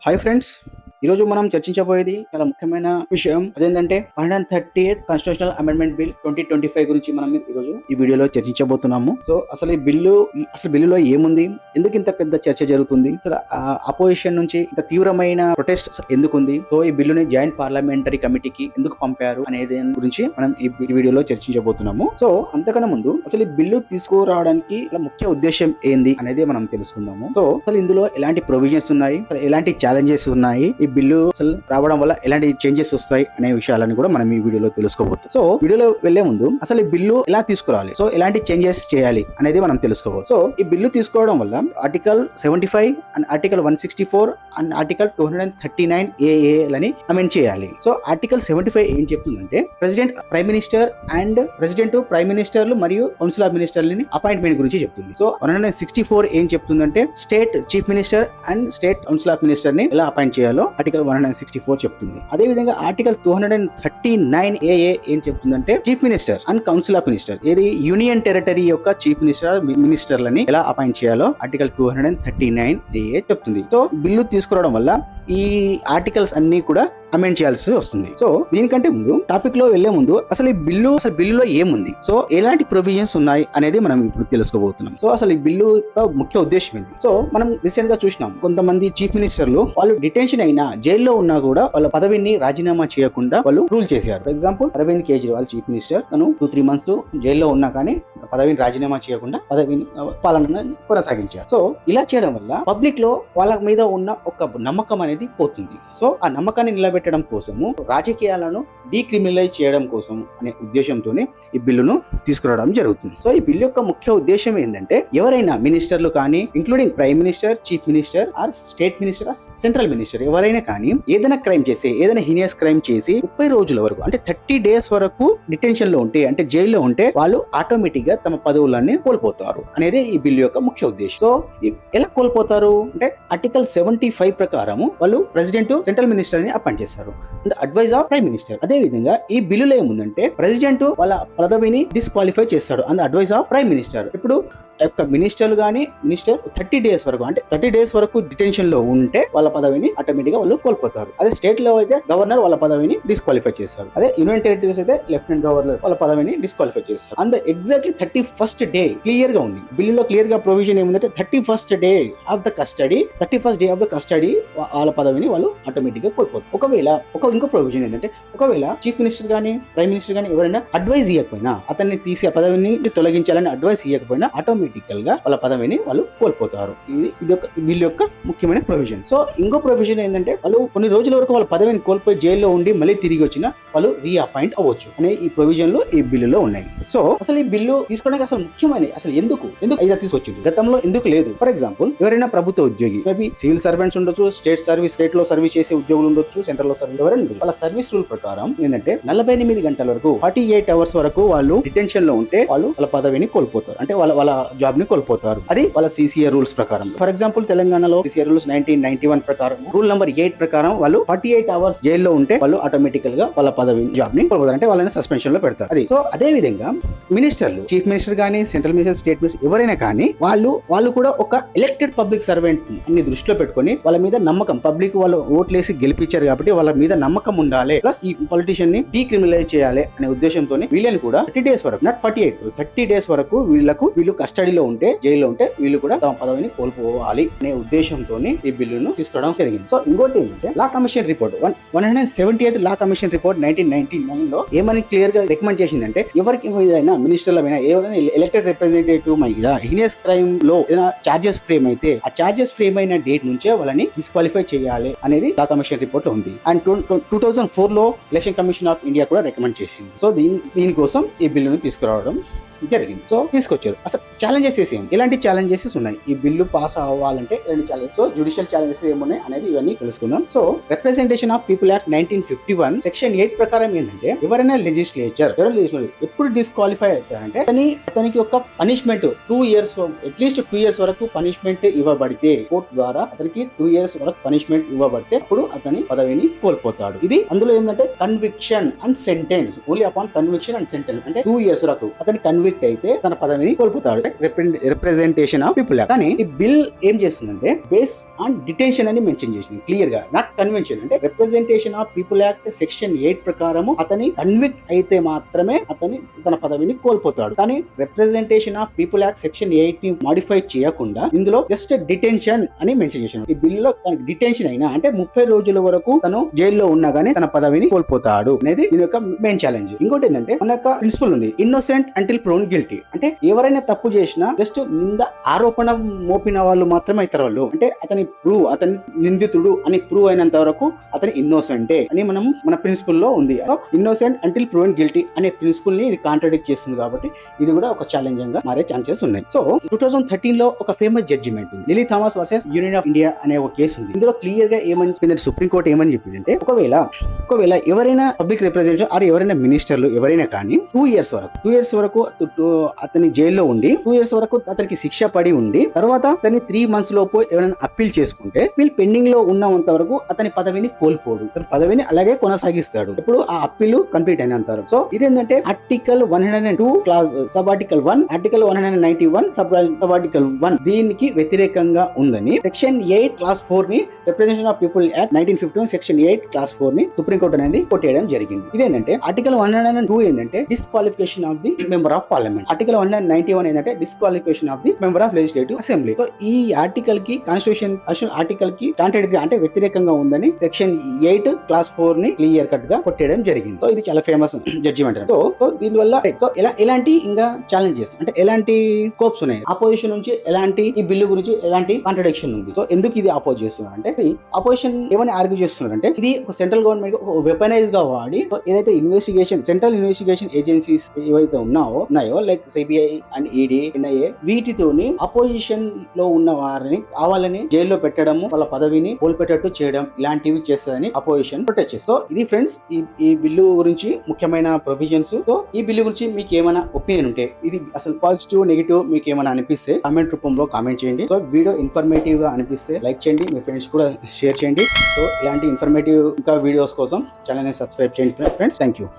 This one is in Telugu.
హాయ్ ఫ్రెండ్స్, ఈరోజు మనం చర్చించబోయేది చాలా ముఖ్యమైన విషయం. అదేంటంటే 138th కాన్స్టిట్యూషనల్ అమెండ్మెంట్ బిల్ 2025 గురించి మనం ఈరోజు ఈ వీడియోలో చర్చించబోతున్నాము. సో అసలు ఈ బిల్లులో ఏముంది, ఎందుకు ఇంత పెద్ద చర్చ జరుగుతుంది, అసలు అపోజిషన్ నుంచి ఇంత తీవ్రమైన ప్రొటెస్ట్ ఎందుకు ఉంది, సో ఈ బిల్లుని జాయింట్ పార్లమెంటరీ కమిటీకి ఎందుకు పంపారు అనేది గురించి మనం ఈ వీడియోలో చర్చించబోతున్నాము. సో అంతకన్నా ముందు అసలు ఈ బిల్లు తీసుకురావడానికి ముఖ్య ఉద్దేశం ఏంది అనేది మనం తెలుసుకుందాము. సో అసలు ఇందులో ఎలాంటి ప్రొవిజన్స్ ఉన్నాయి, ఎలాంటి ఛాలెంజెస్ ఉన్నాయి, ఈ బిల్లు అసలు రావడం వల్ల ఎలాంటి చేంజెస్ వస్తాయి అనే విషయాలను కూడా మనం ఈ వీడియోలో తెలుసుకోబోతున్నాం. సో వీడియోలో వెళ్లే ముందు అసలు ఈ బిల్లు ఎలా తీసుకురావాలి, సో ఎలాంటి చేంజెస్ చేయాలి అనేది మనం తెలుసుకోవచ్చు. సో ఈ బిల్లు తీసుకోవడం వల్ల article 75 and article 164 and article 239 AA లని అమెండ్ చేయాలి. సో ఆర్టికల్ 75 ఏం చెప్తుందంటే president prime minister and president prime మినిస్టర్లు మరియు కౌన్సిల్ ఆఫ్ మినిస్టర్లని అపాయింట్మెంట్ గురించి చెప్తుంది. సో 164 ఏం చెప్తుందంటే state chief minister and state council of minister ని ఎలా అపాయింట్ చేయాలో ఆర్టికల్ 164 చెప్తుంది. అదే విధంగా ఆర్టికల్ 239 AA ఏం చెప్తుందంటే chief minister and council of minister, ఏది యూనియన్ టెరిటరీ యొక్క చీఫ్ మినిస్టర్ మినిస్టర్లని ఎలా అపాయింట్ చేయాలో ఆర్టికల్ 239 AA చెప్తుంది. సో బిల్లు తీసుకురావడం వల్ల ఈ ఆర్టికల్స్ అన్ని కూడా అమెండ్ చేయాల్సి వస్తుంది. సో దీనికంటే ముందు టాపిక్ లో వెళ్లే ముందు అసలు బిల్లులో ఏముంది, సో ఎలాంటి ప్రొవిజన్స్ ఉన్నాయి అనేది మనం ఇప్పుడు తెలుసుకోబోతున్నాం. సో అసలు ఈ బిల్లు యొక్క ముఖ్య ఉద్దేశం ఏంటి. సో మనం రీసెంట్ గా చూసినాం, కొంతమంది చీఫ్ మినిస్టర్లు వాళ్ళు డిటెన్షన్ అయినా జైల్లో ఉన్నా కూడా వాళ్ళ పదవిని రాజీనామా చేయకుండా వాళ్ళు రూల్ చేశారు. For example Arvind Kejriwal chief minister, తను 2-3 months జైల్లో ఉన్నా కానీ పదవిని రాజీనామా చేయకుండా పదవిని పాలన కొనసాగించారు. సో ఇలా చేయడం వల్ల పబ్లిక్ లో వాళ్ళ మీద ఉన్న ఒక నమ్మకం అనేది పోతుంది. సో ఆ నమ్మకాన్ని నిలబెట్టడం కోసము, రాజకీయాలను డీక్రిమినలైజ్ చేయడం కోసం అనే ఉద్దేశంతోనే ఈ బిల్లును తీసుకురావడం జరుగుతుంది. సో ఈ బిల్లు యొక్క ముఖ్య ఉద్దేశం ఏంటంటే ఎవరైనా మినిస్టర్లు కానీ, including prime minister, chief minister or state minister, central minister, ఎవరైనా కానీ ఏదైనా క్రైమ్ చేసి, ఏదైనా హీనియస్ క్రైమ్ చేసి 30 రోజుల వరకు అంటే 30 days వరకు డిటెన్షన్ లో ఉంటే, అంటే జైల్లో ఉంటే వాళ్ళు ఆటోమేటిక్ గా తమ పదవులన్నీ కోల్పోతారు అనేది ఈ బిల్లు యొక్క ముఖ్య ఉద్దేశం. సో ఎలా కోల్పోతారు అంటే ఆర్టికల్ 75 ప్రకారము వాళ్ళు ప్రెసిడెంట్ సెంట్రల్ మినిస్టర్ ని అపాయింట్ చేస్తారు, అడ్వైజ్ ఆఫ్ ప్రైమ్ మినిస్టర్. అదే విధంగా ఈ బిల్లులో ఏముందంటే ప్రెసిడెంట్ వాళ్ళ పదవిని డిస్క్వాలిఫై చేస్తాడు and advice of prime minister. ఇప్పుడు యొక్క మినిస్టర్లు కానీ మినిస్టర్ 30 days వరకు అంటే 30 days వరకు డిటెన్షన్ లో ఉంటే వాళ్ళ పదవిని ఆటోమేటిక్ గా వాళ్ళు కోల్పోతారు. అదే స్టేట్ లో అయితే గవర్నర్ వాళ్ళ పదవిని డిస్క్వాలిఫై చేస్తారు. అదే యూనియన్ టెరిటరీస్ అయితే లెఫ్టినెంట్ గవర్నర్ వాళ్ళ పదవిని డిస్క్వాలిఫై చేస్తారు. And exactly 31st day clear గా ఉంది బిల్లులో. క్లియర్ గా ప్రొవిజన్ ఏముందంటే 31st day of the custody వాళ్ళ పదవిని వాళ్ళు ఆటోమేటిక్ గా కోల్పోతారు. ఒకవేళ ఇంకో ప్రొవిజన్ ఏంటంటే ఒకవేళ చీఫ్ మినిస్టర్ గానీ, ప్రైమ్ మినిస్టర్ గానీ ఎవరైనా అడ్వైజ్ ఇవ్వకపోయినా, అతన్ని తీసి ఆ పదవిని తొలగించాలని అడ్వైస్ ఇవ్వకపోయినా ఆటోమేటికల్ గా వాళ్ళ పదవిని వాళ్ళు కోల్పోతారు. ఇది ఒక బిల్లు యొక్క ముఖ్యమైన ప్రొవిజన్. సో ఇంకో ప్రొవిజన్ ఏంటంటే వాళ్ళు కొన్ని రోజుల వరకు వాళ్ళ పదవిని కోల్పోయి జైల్లో ఉండి మళ్ళీ తిరిగి వచ్చిన వాళ్ళు రీఅపాయింట్ అవ్వచ్చు అనే ఈ ప్రొవిజన్లు ఈ బిల్లులో ఉన్నాయి. సో అసలు ఈ బిల్లు తీసుకోవడానికి అసలు ముఖ్యమైన అసలు ఎందుకు ఇలా తీసుకొచ్చింది, గతంలో ఎందుకు లేదు. ఫర్ ఎగ్జాంపుల్ ఎవరైనా ప్రభుత్వ ఉద్యోగి, మేబీ సివిల్ సర్వెంట్స్ ఉండొచ్చు, స్టేట్ లో సర్వీస్ చేసే ఉద్యోగులు ఉండొచ్చు, సెంట్రల్ లో సర్వీస్ ఎవరైనా ఉండొచ్చు. వాళ్ళ సర్వీస్ రూల్ ప్రకారం ఏంటంటే 48 గంటల వరకు 48 hours వరకు వాళ్ళు డిటెన్షన్ లో ఉంటే వాళ్ళు వాళ్ళ పదవిని కోల్పోతారు, అంటే వాళ్ళ జాబ్ ని కోల్పోతారు. అది వాళ్ళ CCA రూల్స్ ప్రకారం. ఫర్ ఎగ్జాంపుల్ తెలంగాణలో CCA రూల్స్ 1991 ప్రకారం రూల్ నెంబర్ 8 ప్రకారం వాళ్ళు 48 hours జైల్లో ఉంటే వాళ్ళు ఆటోమేటికల్ గా వాళ్ళ పదవి జాబ్ ని కోల్పోతారు, అంటే వాళ్ళని సస్పెన్షన్ లో పెడతారు. అది సో అదే విధంగా మినిస్టర్లు, చీఫ్ మినిస్టర్ గానీ, సెంట్రల్ మినిస్టర్, స్టేట్ మినిస్టర్ ఎవరైనా కానీ వాళ్ళు కూడా ఒక ఎలక్టెడ్ పబ్లిక్ సర్వెంట్ ని దృష్టిలో పెట్టుకొని వాళ్ళ మీద నమ్మకం, పబ్లిక్ వాళ్ళు ఓట్లేసి గెలిపించారు కాబట్టి వాళ్ళ మీద నమ్మకం ఉండాలి, ప్లస్ ఈ పొలిటీషియన్ ని డీక్రిమినలైజ్ చేయాలి అనే ఉద్దేశంతో వీళ్ళని కూడా 30 days వరకు, నాట్ 48, 30 days వరకు వీళ్ళు కస్టడీలో ఉంటే, జైల్లో ఉంటే వీళ్ళు కూడా తమ పదవిని కోల్పోవాలి అనే ఉద్దేశంతో ఈ బిల్లును తీసుకురావడం జరిగింది. సో ఇంకోటి ఏంటంటే law commission report 170th law commission report 1999 లో ఏమని క్లియర్ గా రికమెండ్ చేసిందంటే ఎవరికి ఏదైనా మినిస్టర్ల మీద, ఏదైనా ఎలక్టెడ్ రిప్రజెంటేటివ్ మీద హీనియస్ క్రైమ్ లో ఏదైనా చార్జెస్ ఫ్రేమ్ అయితే ఆ చార్జెస్ ఫ్రేమ్ అయిన డేట్ నుంచే వాళ్ళని డిస్క్వాలిఫై చేయాలి అనేది లా కమిషన్ రిపోర్ట్ లో ఉంది. అండ్ 2004 లో ఎలక్షన్ కమిషన్ ఆఫ్ ఇండియా కూడా రికమెండ్ చేసింది. సో దీనికోసం ఈ బిల్లును తీసుకురావడం జరిగింది. సో తీసుకొచ్చారు. అసలు ఛాలెంజెస్ ఎలాంటి ఛాలెంజెస్ ఉన్నాయి ఈ బిల్లు పాస్ అవ్వాలంటే, ఎలాంటి ఛాలెంజెస్, సో జ్యుడిషియల్ ఛాలెంజెస్ ఏమున్నాయి అనేది ఇవన్నీ తెలుసుకుందాం. So representation of people act 1951 section 8 ప్రకారం ఏంటంటే ఎవరైనా లెజిస్లేచర్ ఎప్పుడు డిస్క్వాలిఫై అవుతారంటే అతనికి ఒక పనిష్మెంట్ 2 years, అట్లీస్ట్ 2 years వరకు పనిష్మెంట్ ఇవ్వబడితే, కోర్టు ద్వారా అతనికి 2 years వరకు పనిష్మెంట్ ఇవ్వబడితే అప్పుడు అతని పదవిని కోల్పోతాడు. ఇది అందులో ఏంటంటే conviction and sentence, only upon conviction and sentence, అంటే 2 years వరకు అతని కన్విక్షన్ కన్విక్ట్ అయితే తన పదవిని కోల్పోతాడు. Representation of people act. కానీ ఈ బిల్ ఏం చేస్తుందంటే బేస్ ఆన్ డిటెన్షన్ అని మెన్షన్ చేసింది క్లియర్ గా, నాట్ కన్వెన్షన్. అంటే representation of people act section 8 ప్రకారము అతని కన్విక్ట్ అయితే మాత్రమే అతని తన పదవిని కోల్పోతాడు. కానీ representation of people act section 8 ని మాడిఫై చేయకుండా ఇందులో జస్ట్ డిటెన్షన్ అని మెన్షన్ చేశాను. ఈ బిల్ లో డిటెన్షన్ అయినా అంటే 30 రోజుల వరకు తను జైల్లో ఉన్నా గానీ తన పదవిని కోల్పోతాడు అనేది దీని యొక్క మెయిన్ ఛాలెంజ్. ఇంకోటి ఏంటంటే మన యొక్క ప్రిన్సిపల్ ఉంది, ఇన్నోసెంట్ అంటిల్ ప్రూవ్న్ గిల్టీ. అంటే ఎవరైనా తప్పు చేసినా జస్ట్ నింద ఆరోపణ మోపిన వాళ్ళు మాత్రమే అవుతారు వాళ్ళు. అంటే అతని నిందితుడు అని ప్రూవ్ అయినంత వరకు అతని ఇన్నోసెంటే అని మన ప్రిన్సిపల్ లో ఉంది. ఇన్నోసెంట్ అంటిల్ ప్రూవ్న్ గిల్టీ అనే ప్రిన్సిపల్ ని ఇది కాంట్రాడిక్ట్ చేస్తుంది కాబట్టి ఇది కూడా ఒక ఛాలెంజింగ్ గా మారే ఛాన్సెస్ ఉన్నాయి. సో 2013 లో ఒక ఫేమస్ జడ్జిమెంట్ ఉంది, Lily Thomas versus Union of India అనే ఒక కేసు ఉంది. ఇందులో క్లియర్ గా ఏమని చెప్పిందంటే సుప్రీం కోర్ట్ ఏమని చెప్పింది అంటే ఒకవేళ ఎవరైనా పబ్లిక్ రిప్రజెంటేటివ్ ఆర్ ఎవరైనా మినిస్టర్లు ఎవరైనా కానీ 2 years వరకు అతని జైల్లో ఉండి 2 years వరకు అతనికి శిక్ష పడి ఉండి తర్వాత అతని 3 months లోపు ఎవరైనా అప్పీల్ చేసుకుంటే వీళ్ళు పెండింగ్ లో ఉన్నంత వరకు అతని పదవిని కోల్పోడు, అతని పదవిని అలాగే కొనసాగిస్తాడు ఇప్పుడు ఆ అప్పీల్ కంప్లీట్ అయినంత వరకు. సో ఇదేంటంటే article 102 class sub article 1, article 191 sub article 1 దీనికి వ్యతిరేకంగా ఉందని సెక్షన్ 8 క్లాస్ 4 ని representation of people act 1951 section 8 class 4 ని సుప్రీం కోర్ట్ అనేది కొట్టేయడం జరిగింది. ఇదేంటంటే ఆర్టికల్ 102 ఏంటంటే disqualification of the member of parliament, article 191 ఏంటంటే disqualification of the member of legislative assembly. So ఈ ఆర్టికల్ కి కాన్స్టిట్యూషన్ ఆర్టికల్ కి కాంట్రాడిక్టరీ అంటే వ్యతిరేకంగా ఉందని సెక్షన్ 8 క్లాస్ 4 ని క్లియర్ కట్ గా కొట్టేయడం జరిగింది. సో ఇది చాలా ఫేమస్ జడ్జిమెంట్. సో దీని వల్ల సో ఎలాంటి ఇంకా ఛాలెంజెస్ అంటే ఎలాంటి స్కోప్స్ ఉన్నాయి, అపోజిషన్ నుంచి ఎలాంటి ఈ బిల్లు గురించి ఎలాంటి కాంట్రడిక్షన్ ఉంది. సో ఎందుకు ఇది అపోజ్ చేస్తున్నారు అంటే అపోజిషన్ ఏమని ఆర్గ్యూ చేస్తున్నారు అంటే ఇది ఒక సెంట్రల్ గవర్నమెంట్ ఒక వెపనైజ్ గా వాడి ఏదైతే సెంట్రల్ ఇన్వెస్టిగేషన్ ఏజెన్సీస్ ఏవైతే ఉన్నాయో like CBI and ED, NIA వీటితోని అపోజిషన్ లో ఉన్న వారిని కావాలని జైల్లో పెట్టడము, వాళ్ళ పదవిని కోల్పెట్టట్టు చేయడం ఇలాంటివి చేస్తుందని అపోజిషన్ ప్రొటెస్ట్ చేస్తారు. సో ఇది ఫ్రెండ్స్ ఈ బిల్లు గురించి ముఖ్యమైన ప్రొవిజన్స్. సో ఈ బిల్లు గురించి మీకు ఏమైనా ఒపీనియన్ ఉంటే ఇది అసలు పాజిటివ్ నెగిటివ్ మీకు ఏమైనా అనిపిస్తే కామెంట్ రూపంలో కామెంట్ చేయండి. సో వీడియో ఇన్ఫర్మేటివ్ గా అనిపిస్తే లైక్ చేయండి, మీ ఫ్రెండ్స్ కూడా షేర్ చేయండి. సో ఇలాంటి ఇన్ఫర్మేటివ్ ఇంకా వీడియోస్ కోసం ఛానల్ ని సబ్స్క్రైబ్ చేయండి ఫ్రెండ్స్. Thank you.